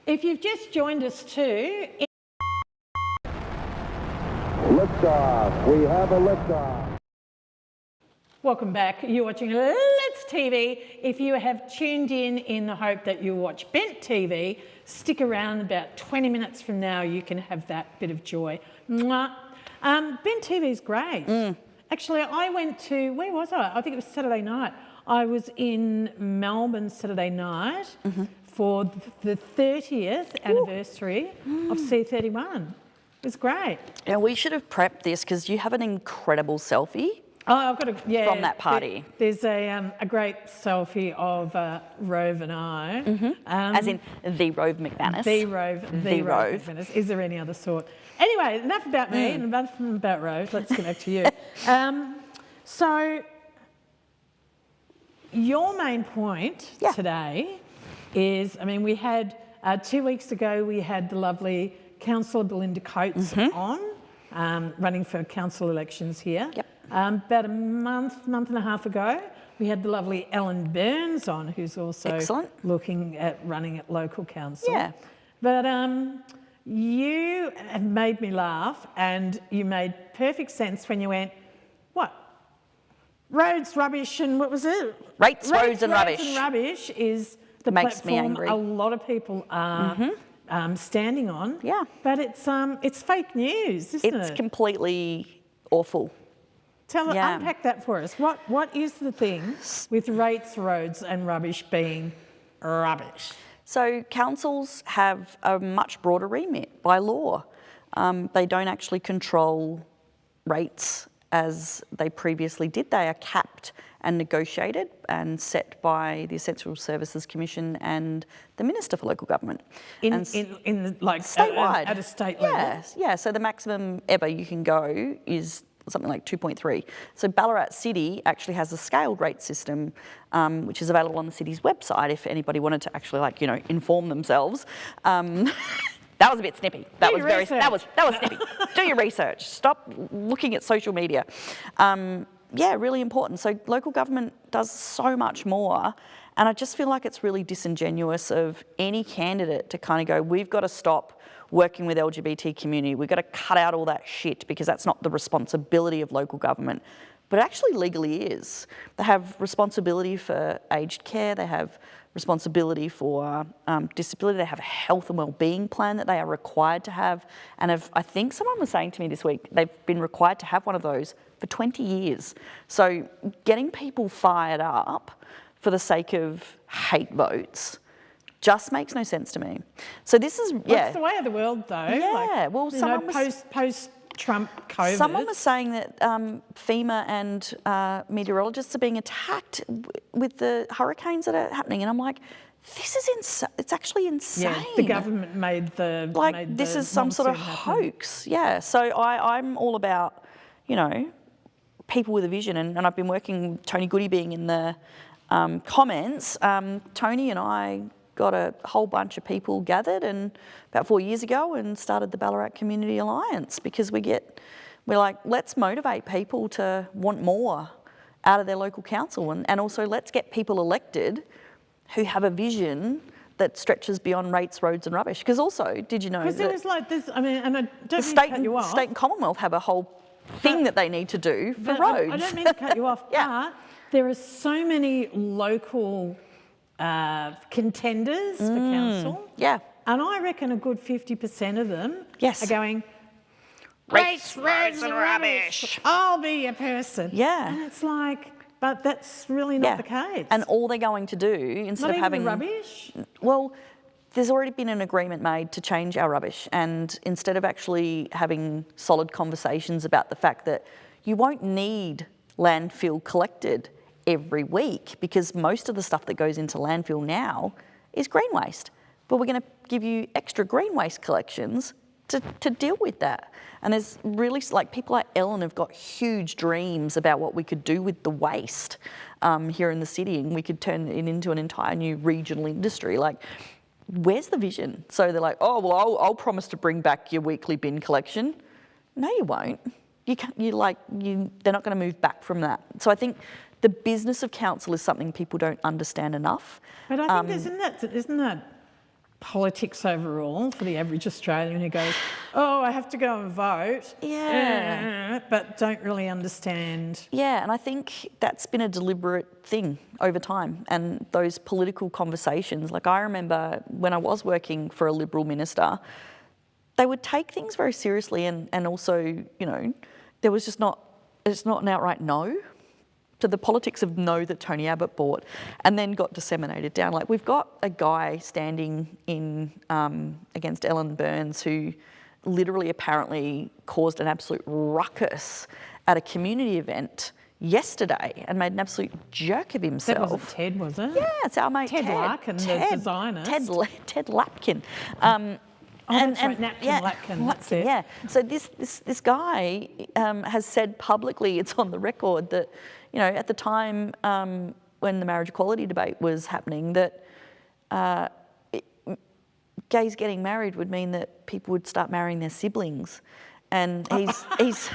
If you've just joined us too... Liftoff. We have a liftoff. Welcome back. You're watching Let's TV. If you have tuned in the hope that you'll watch Bent TV, stick around. About 20 minutes from now, you can have that bit of joy. Mwah. Bent TV is great. Actually, I went to, where was I? I think it was Saturday night. I was in Melbourne Saturday night for the 30th anniversary of C31. It was great. And we should have prepped this because you have an incredible selfie. Oh, I've got from that party. There's a great selfie of Rove and I. As in the Rove McManus. The Rove McManus. Is there any other sort? Anyway, enough about me and enough about Rove. Let's get back to you. So your main point today is, I mean, we had 2 weeks ago, we had the lovely Councillor Belinda Coates on, running for council elections here. Yep. About a month and a half ago, we had the lovely Ellen Burns on, who's also looking at running at local council. Yeah. But you have made me laugh, and you made perfect sense when you went, what? Roads, rubbish, and what was it? Rates, roads and rubbish. Roads and rubbish is the Makes platform me angry. a lot of people are standing on. Yeah. But it's fake news, isn't it? It's completely awful. Unpack that for us. What is the thing with rates, roads and rubbish being rubbish? So councils have a much broader remit by law. They don't actually control rates as they previously did. They are capped and negotiated and set by the Essential Services Commission and the Minister for Local Government. Statewide? At a state level? Yes, yeah. So the maximum ever you can go is something like 2.3. So Ballarat City actually has a scaled rate system, which is available on the city's website if anybody wanted to actually, inform themselves. That was a bit snippy. That was snippy. Do your research. Stop looking at social media. Yeah, really important. So local government does so much more, and I just feel like it's really disingenuous of any candidate to kind of go, we've got to stop working with LGBT community. We've got to cut out all that shit because that's not the responsibility of local government. But it actually legally is. They have responsibility for aged care, they have responsibility for disability, they have a health and wellbeing plan that they are required to have. And I think someone was saying to me this week, they've been required to have one of those for 20 years. So getting people fired up for the sake of hate votes just makes no sense to me. So this is, It's the way of the world, though. Yeah, well, someone was... Post-Trump COVID. Someone was saying that FEMA and meteorologists are being attacked with the hurricanes that are happening, and I'm like, this is insane. It's actually insane. Yeah, the government made the... this is some sort of hoax. Yeah, so I'm all about, people with a vision, and I've been working, Tony Goody being in the comments, Tony and I got a whole bunch of people gathered and about 4 years ago and started the Ballarat Community Alliance because we're like, let's motivate people to want more out of their local council and also let's get people elected who have a vision that stretches beyond rates, roads and rubbish. Because also, did you know that there's like this, I mean, and I don't the mean state, to cut you off. State and Commonwealth have a whole thing that they need to do for roads. I don't mean to cut you off, but there are so many local contenders for council. Yeah. And I reckon a good 50% of them are going, rates, roads and rubbish. I'll be your person. Yeah. And it's like, but that's really not the case. And all they're going to do, instead not of having... rubbish? Well, there's already been an agreement made to change our rubbish, and instead of actually having solid conversations about the fact that you won't need landfill collected every week, because most of the stuff that goes into landfill now is green waste, but we're going to give you extra green waste collections to deal with that. And there's really, like, people like Ellen have got huge dreams about what we could do with the waste here in the city, and we could turn it into an entire new regional industry. Like, where's the vision? So they're like, oh, well, I'll promise to bring back your weekly bin collection. No, you won't. You can't, they're not going to move back from that. So I think the business of council is something people don't understand enough. But I think isn't that politics overall for the average Australian who goes, oh, I have to go and vote, but don't really understand. Yeah, and I think that's been a deliberate thing over time, and those political conversations. Like, I remember when I was working for a Liberal minister, they would take things very seriously, and also, you know, there was just not an outright no to the politics of no that Tony Abbott bought, and then got disseminated down. Like, we've got a guy standing in against Ellen Burns who literally apparently caused an absolute ruckus at a community event yesterday and made an absolute jerk of himself. That wasn't Ted, was it? Yeah, it's our mate Ted Larkin, the designer. Ted Lapkin. That's right, Lapkin, that's it. Yeah, so this guy has said publicly, it's on the record, that, you know, at the time when the marriage equality debate was happening, that gays getting married would mean that people would start marrying their siblings. And he's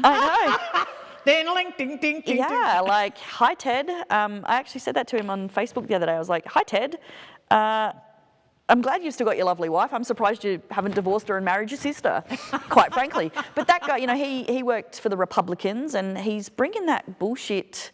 I know. Then link, ding, ding, ding. Yeah, like, hi, Ted. I actually said that to him on Facebook the other day. I was like, hi, Ted. I'm glad you've still got your lovely wife. I'm surprised you haven't divorced her and married your sister, quite frankly. But that guy, you know, he worked for the Republicans, and he's bringing that bullshit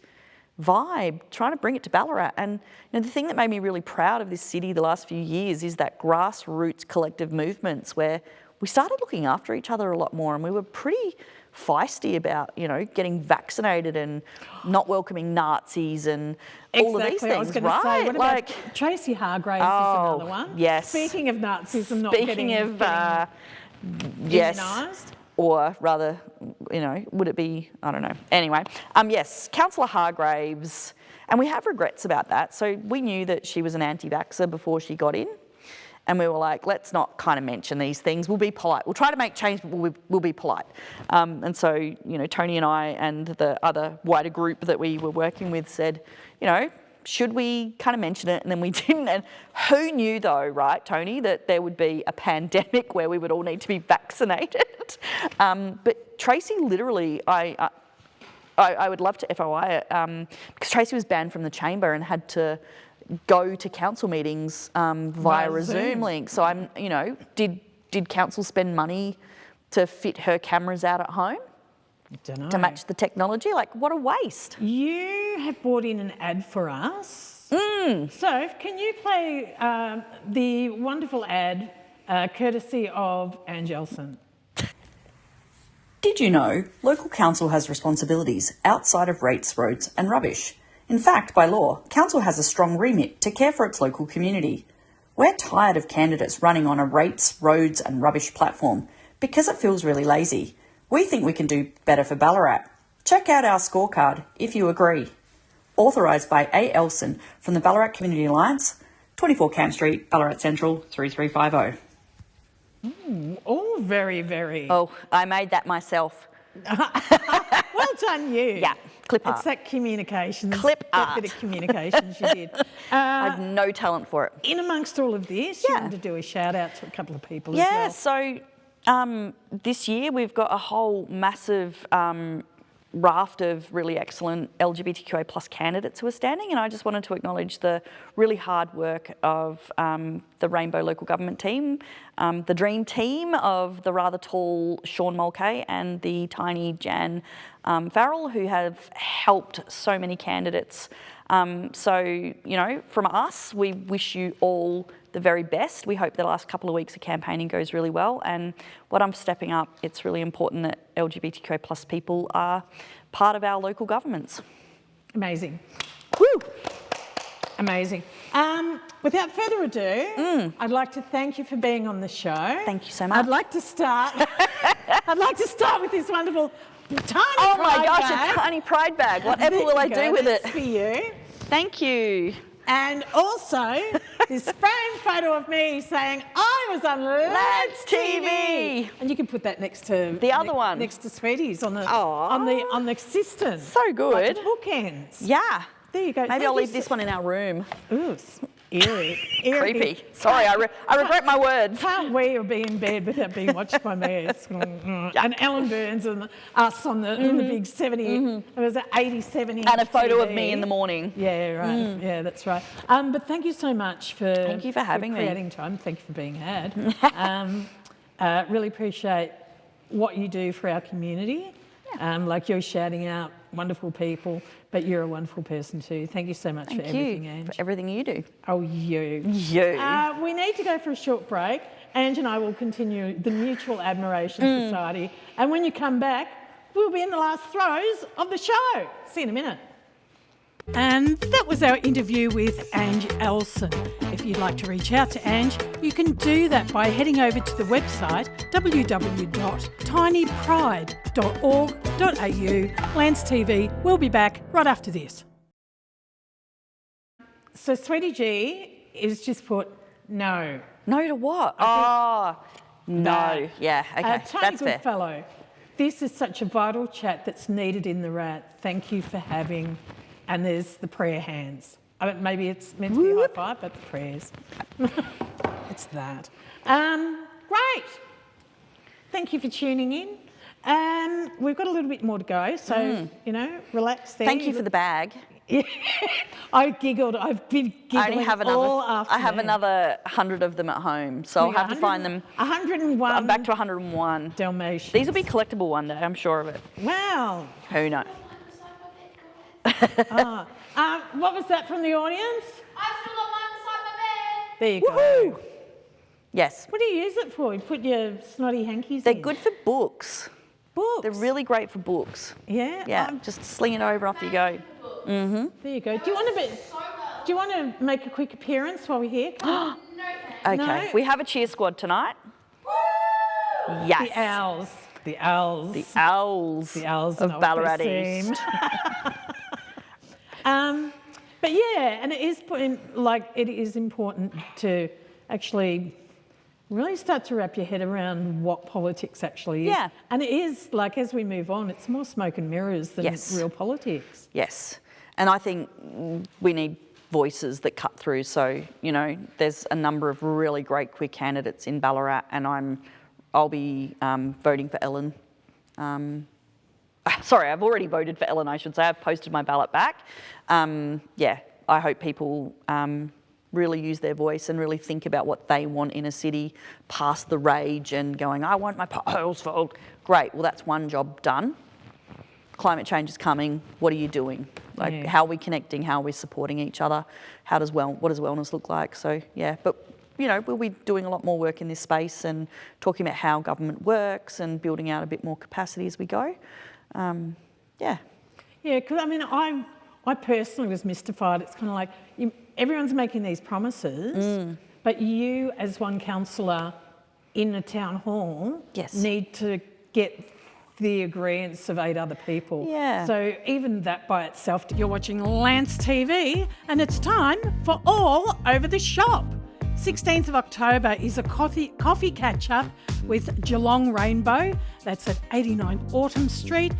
vibe, trying to bring it to Ballarat. And, you know, the thing that made me really proud of this city the last few years is that grassroots collective movements where we started looking after each other a lot more, and we were pretty feisty about, you know, getting vaccinated and not welcoming Nazis and all of these things, I was going to say, what about Tracy Hargraves is another one. Yes. Speaking of Nazis and not getting immunised. Or rather, you know, would it be, I don't know. Anyway, yes, Councillor Hargraves, and we have regrets about that. So we knew that she was an anti-vaxxer before she got in. And we were like, let's not kind of mention these things. We'll be polite. We'll try to make change, but we'll be polite. And so, you know, Tony and I and the other wider group that we were working with said, you know, should we kind of mention it? And then we didn't. And who knew though, right, Tony, that there would be a pandemic where we would all need to be vaccinated? But Tracy literally, I would love to FOI it, because Tracy was banned from the chamber and had to go to council meetings via a Zoom link. So I'm, you know, did council spend money to fit her cameras out at home? Dunno. To match the technology? Like, what a waste. You have brought in an ad for us. So can you play the wonderful ad courtesy of Ange Elson? Did you know local council has responsibilities outside of rates, roads and rubbish? In fact, by law, council has a strong remit to care for its local community. We're tired of candidates running on a rates, roads and rubbish platform because it feels really lazy. We think we can do better for Ballarat. Check out our scorecard if you agree. Authorised by A. Elson from the Ballarat Community Alliance, 24 Camp Street, Ballarat Central, 3350. All very, very... Oh, I made that myself. Well done, you. Yeah. Clip art. It's that communications. Clip art. That bit of communications you did. I have no talent for it. In amongst all of this, you wanted to do a shout out to a couple of people as well. Yeah, so this year we've got a whole massive raft of really excellent LGBTQIA plus candidates who are standing, and I just wanted to acknowledge the really hard work of the Rainbow Local Government team, the dream team of the rather tall Sean Mulcahy and the tiny Jan Farrell, who have helped so many candidates. So, you know, from us, we wish you all the very best. We hope the last couple of weeks of campaigning goes really well. And what I'm stepping up, it's really important that LGBTQIA plus people are part of our local governments. Amazing. Woo! Amazing. Without further ado, I'd like to thank you for being on the show. Thank you so much. I'd like to start with this wonderful tiny Oh my pride gosh, bag. a tiny pride bag. Whatever There will I you do go, with it? that's for you. Thank you. And also this framed photo of me saying I was on Lads TV. And you can put that next to the other one, next to Sweetie's on the cistern. So good. Like the bookends. Yeah. There you go. Maybe I'll leave this one in our room. Ooh, eerie. Creepy. Sorry, I regret my words. Can't we be in bed without being watched by me? And Ellen Burns and us on the big 70, it was an 80-70. And a photo TV. of me in the morning. Yeah, right. Yeah, that's right. But thank you so much for having me. Creating time. Thank you for being had. Really appreciate what you do for our community. Like you're shouting out wonderful people, but you're a wonderful person too. Thank you so much for everything, Ange. For everything you do. Oh, you. We need to go for a short break. Ange and I will continue the Mutual Admiration Society. And when you come back, we'll be in the last throes of the show. See you in a minute. And that was our interview with Ange Elson. If you'd like to reach out to Ange, you can do that by heading over to the website www.tinypride.org.au. Lance TV will be back right after this. So Sweetie G is just put no. No to what? No. Yeah, okay, Tony Goodfellow, this is such a vital chat that's needed in the RAT. Thank you for having... And there's the prayer hands. I mean, maybe it's meant to be a high five, but the prayers. It's that. Great. Thank you for tuning in. We've got a little bit more to go, so, relax there. Thank you for the bag. Yeah. I giggled. I've been giggling all afternoon. I have another 100 of them at home, so I'll have to find them. 101. I'm back to 101. Dalmatians. These will be collectible one day, I'm sure of it. Wow. Who knows? What was that from the audience? I've still got mine beside my bed. There you Woohoo! go. Yes. What do you use it for? You put your snotty hankies They're in? good for books. Books? They're really great for books. Yeah? Yeah, just sling it over, off you go. There you go. Do you want to make a quick appearance while we're here? Okay. No? We have a cheer squad tonight. Yes. The owls. The owls. The owls. The owls of Ballarat East. But yeah, and it is important to actually really start to wrap your head around what politics actually is. Yeah. And it is, like, as we move on, it's more smoke and mirrors than real politics. Yes. And I think we need voices that cut through. So, there's a number of really great queer candidates in Ballarat, and I'll be voting for Ellen. Sorry, I've already voted for Ellen, I should say. I've posted my ballot back. I hope people really use their voice and really think about what they want in a city, past the rage and going, I want my potholes filled. Great, well, that's one job done. Climate change is coming. What are you doing? How are we connecting? How are we supporting each other? What does wellness look like? So, yeah, but we'll be doing a lot more work in this space and talking about how government works and building out a bit more capacity as we go. Yeah, because I personally was mystified. It's kind of like everyone's making these promises, but you, as one councillor in a town hall, need to get the agreement of 8 other people. Yeah. So even that by itself, you're watching Lance TV, and it's time for All Over the Shop. 16th of October is a coffee catch-up with Geelong Rainbow. That's at 89 Autumn Street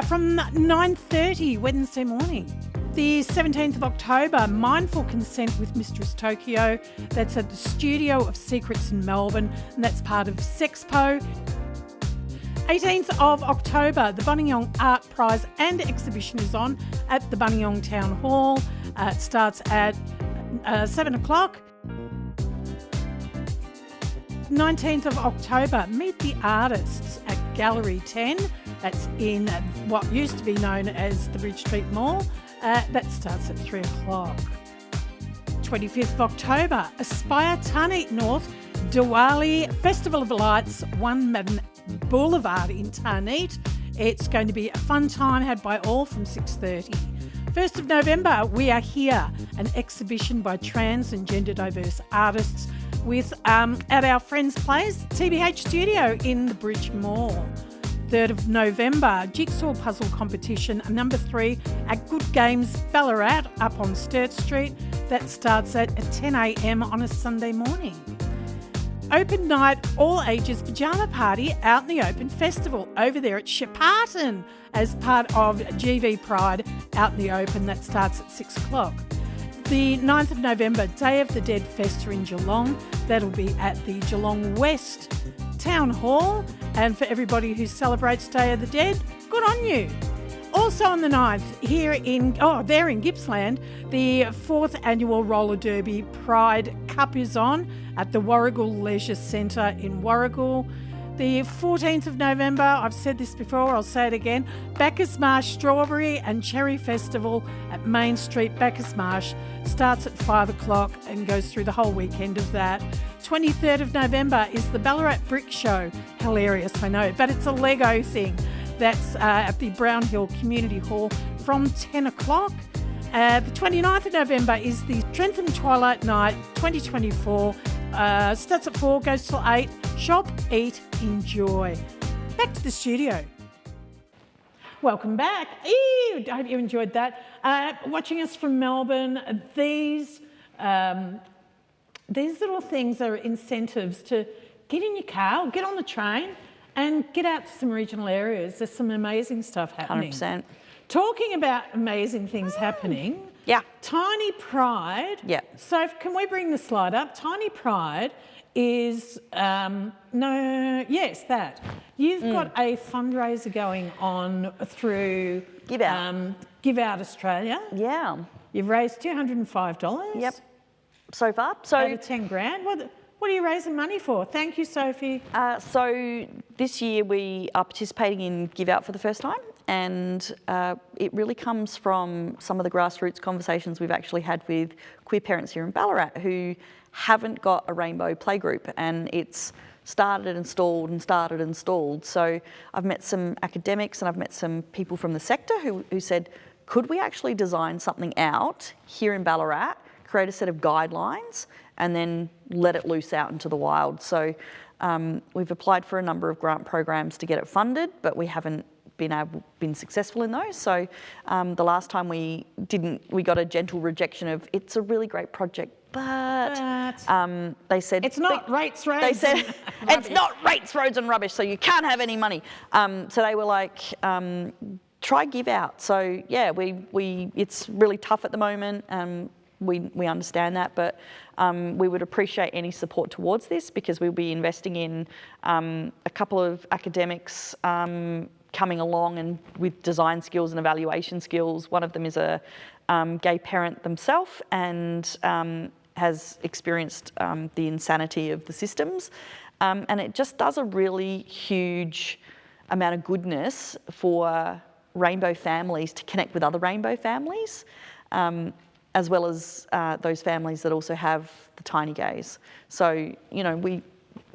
from 9:30 Wednesday morning. The 17th of October, Mindful Consent with Mistress Tokyo. That's at the Studio of Secrets in Melbourne, and that's part of Sexpo. 18th of October, the Buninyong Art Prize and Exhibition is on at the Buninyong Town Hall. It starts at 7 o'clock. 19th of October, Meet the Artists at Gallery 10. That's in what used to be known as the Bridge Street Mall. That starts at 3 o'clock. 25th of October, Aspire Tarneit North Diwali Festival of Lights, 1 Madden Boulevard in Tarneit. It's going to be a fun time had by all from 6:30. 1st of November, We Are Here, an exhibition by trans and gender diverse artists with at our friend's place, TBH Studio in the Bridge Mall. 3rd of November, jigsaw puzzle competition, number 3 at Good Games Ballarat up on Sturt Street. That starts at 10 a.m. on a Sunday morning. Open night, all ages pyjama party out in the open festival over there at Shepparton as part of GV Pride out in the open. That starts at 6 o'clock. The 9th of November, Day of the Dead Festa in Geelong. That'll be at the Geelong West Town Hall. And for everybody who celebrates Day of the Dead, good on you. Also on the 9th, there in Gippsland, the 4th annual Roller Derby Pride Cup is on at the Warragul Leisure Centre in Warragul. The 14th of November, I've said this before, I'll say it again, Bacchus Marsh Strawberry and Cherry Festival at Main Street, Bacchus Marsh, starts at 5 o'clock and goes through the whole weekend of that. 23rd of November is the Ballarat Brick Show. Hilarious, I know, but it's a Lego thing. That's at the Brown Hill Community Hall from 10 o'clock. The 29th of November is the Trentham Twilight Night 2024. Starts at 4, goes till 8. Shop, eat, enjoy. Back to the studio. Welcome back. I hope you enjoyed that. Watching us from Melbourne, these little things are incentives to get in your car, or get on the train and get out to some regional areas. There's some amazing stuff happening. 100%. Talking about amazing things happening. Yeah. Tiny Pride. Yeah. So can we bring the slide up? Tiny Pride is, that. You've got a fundraiser going on through Give Out Australia. Yeah. You've raised $205. Yep. So far. So out of 10 grand. What are you raising money for? Thank you, Sophie. So this year we are participating in Give Out for the first time, and it really comes from some of the grassroots conversations we've actually had with queer parents here in Ballarat who haven't got a rainbow playgroup, and it's started and stalled. So I've met some academics and I've met some people from the sector who said, could we actually design something out here in Ballarat, create a set of guidelines and then let it loose out into the wild. So we've applied for a number of grant programs to get it funded, but we haven't been successful in those. So the last time we got a gentle rejection of, it's a really great project, but they said it's not rates, roads. They said it's not rates, roads and rubbish, so you can't have any money. So they were like, try Give Out. So yeah, it's really tough at the moment. We understand that, but we would appreciate any support towards this, because we'll be investing in a couple of academics coming along and with design skills and evaluation skills. One of them is a gay parent themselves and has experienced the insanity of the systems. And it just does a really huge amount of goodness for rainbow families to connect with other rainbow families, as well as those families that also have the tiny gays. So,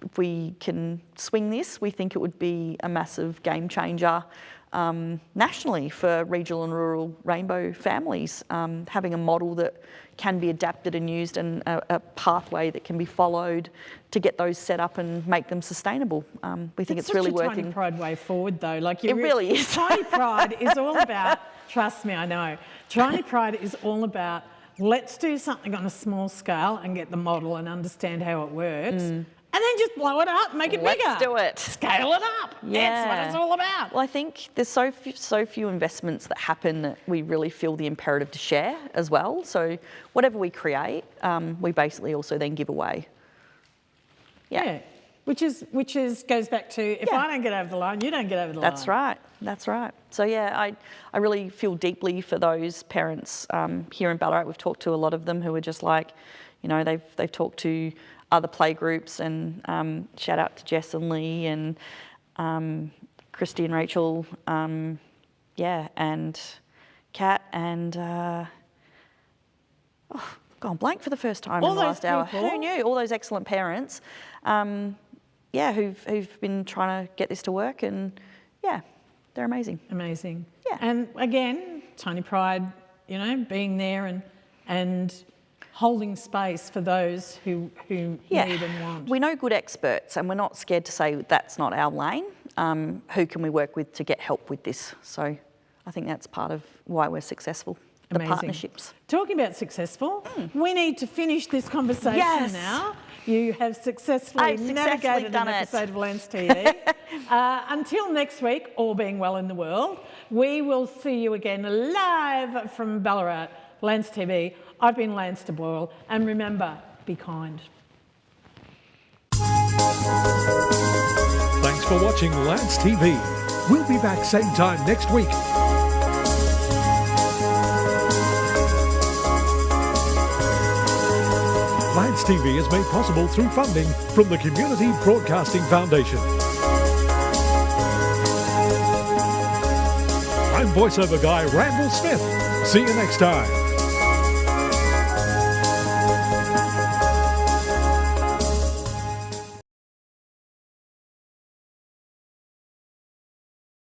if we can swing this, we think it would be a massive game changer nationally for regional and rural rainbow families, having a model that can be adapted and used, and a pathway that can be followed to get those set up and make them sustainable. We think it's really working. Tiny Pride way forward though. It really is. Tiny Pride is all about, trust me, I know. Tiny Pride is all about, let's do something on a small scale and get the model and understand how it works. And then just blow it up, make it bigger. Let's do it. Scale it up. Yeah. That's what it's all about. Well, I think there's so few investments that happen that we really feel the imperative to share as well. So whatever we create, we basically also then give away. Yeah. Which goes back to, if I don't get over the line, you don't get over the line. That's right. So yeah, I really feel deeply for those parents here in Ballarat. We've talked to a lot of them who are just like, they've talked to other playgroups, and shout out to Jess and Lee and Christy and Rachel, and Kat and gone blank for the first time in the last hour. Who knew? All those excellent parents, who've been trying to get this to work, and they're amazing. Amazing. Yeah. And again, Tiny Pride you know, being there and holding space for those who need and want. We know good experts and we're not scared to say that's not our lane. Who can we work with to get help with this? So I think that's part of why we're successful, the partnerships. Talking about successful, we need to finish this conversation now. You have successfully navigated an episode of Lance TV. Until next week, all being well in the world, we will see you again live from Ballarat, Lance TV. I've been Lance de Boyle, and remember, be kind. Thanks for watching Lance TV. We'll be back same time next week. Lance TV is made possible through funding from the Community Broadcasting Foundation. I'm voiceover guy Randall Smith. See you next time.